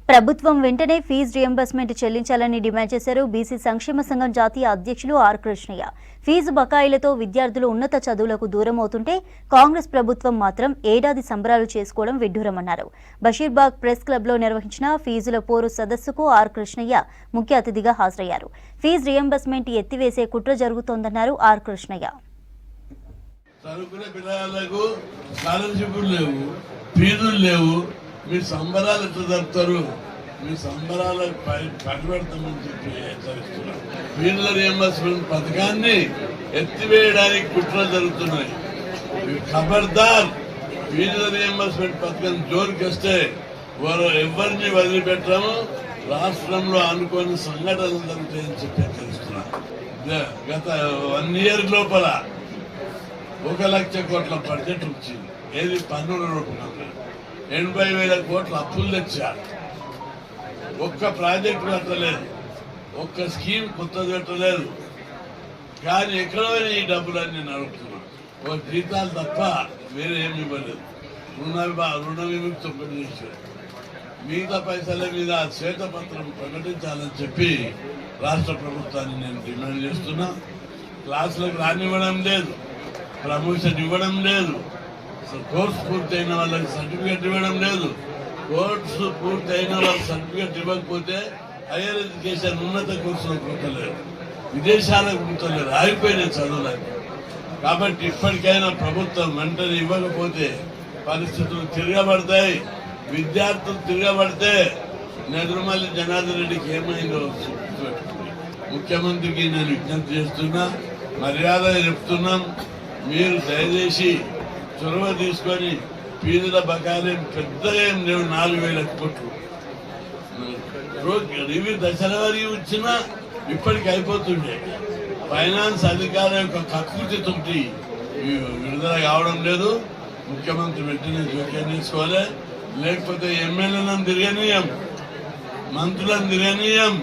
ప్రభుత్వం వెంటనే fee reimbursement చెల్లించాలని డిమాండ్ చేశారు బీసీ సంక్షేమ సంఘం జాతీయ అధ్యక్షులు ఆర్ కృష్ణయ్య. ఫీజు బకాయిలతో విద్యార్థులు ఉన్నత చదువులకు దూరం అవుతుంటే కాంగ్రెస్ ప్రభుత్వం మాత్రం ఏడాది సంబరాలు చేసుకోవడం విడ్డూరమన్నారు. బషీర్బాగ్ ప్రెస్ క్లబ్లో నిర్వహించిన ఫీజుల పోరు సదస్సుకు ఆర్ కృష్ణయ్య ముఖ్య అతిథిగా హాజరయ్యారు. ఫీజు రియంబర్స్మెంట్ ఎత్తివేసే కుట్ర జరుగుతోందన్నారు ఆర్ కృష్ణయ్య. మీ సంబరాలు ఎట్లా జరుపుతారు? మీ సంబరాలకు పనిపెడతామని చెప్పి హెచ్చరిస్తున్నారు. ఫీజుల రియంబర్స్మెంట్ పథకాన్ని ఎత్తివేయడానికి కుట్రలు జరుగుతున్నాయి. ఖబర్దార్, ఫీజుల రియంబర్స్మెంట్ పథకం జోలికి వస్తే ఎవరిని వదిలిపెట్టాము. రాష్ట్రంలో అనుకోని సంఘటనలు జరుగుతాయని చెప్పి హెచ్చరిస్తున్నారు. గత 1 year లోపల 1 లక్ష కోట్ల బడ్జెట్ వచ్చింది. ఏది పన్నుల రూపంలో 80,000 కోట్ల అప్పులు తెచ్చారు. ఒక్క ప్రాజెక్టు పెట్టలేదు, ఒక్క స్కీమ్ కొత్తది పెట్టలేదు. కానీ ఎక్కడో ఈ డబ్బులన్నీ నడుపుతున్నాం. ఒక జీతాలు తప్ప వేరే ఏమి ఇవ్వలేదు. రుణ విముక్తి ఒకటి చేశారు. మిగతా పైసల మీద శ్వేతపత్రం ప్రకటించాలని చెప్పి రాష్ట్ర ప్రభుత్వాన్ని నేను డిమాండ్ చేస్తున్నా. క్లాసులకు రానివ్వడం లేదు, ప్రమోషన్ ఇవ్వడం లేదు, కోర్సు పూర్తయిన వాళ్ళకి సర్టిఫికేట్ ఇవ్వడం లేదు. కోర్సు పూర్తయిన వాళ్ళకి సర్టిఫికేట్ ఇవ్వకపోతే హైయర్ ఎడ్యుకేషన్ ఉన్నత కోర్సులకు పుట్టలేదు, విదేశాలకు పుట్టలేదు, ఆగిపోయినాయి చదువులకు. కాబట్టి ఇప్పటికైనా ప్రభుత్వం వెంటనే ఇవ్వకపోతే పరిస్థితులు తిరగబడతాయి. విద్యార్థులు తిరగబడితే నెదురుమల్లి జనార్దన్ రెడ్డికి ఏమైందో ముఖ్యమంత్రికి నేను విజ్ఞప్తి చేస్తున్నా, మర్యాద చెప్తున్నాం. మీరు దయచేసి చొరవ తీసుకొని ఫీజుల బకాయిలు పెద్దగా ఏం లేవు. 4,000 కోట్లు రివ్యూ దశల వరకు వచ్చినా ఇప్పటికి అయిపోతుండే. ఫైనాన్స్ అధికారుల యొక్క కకృతితోటి విడుదల కావడం లేదు. ముఖ్యమంత్రి వెంటనే జోక్యం తీసుకోవాలి. లేకపోతే ఎమ్మెల్యేలను తిరగనీయం, మంత్రులను తిరగనీయం,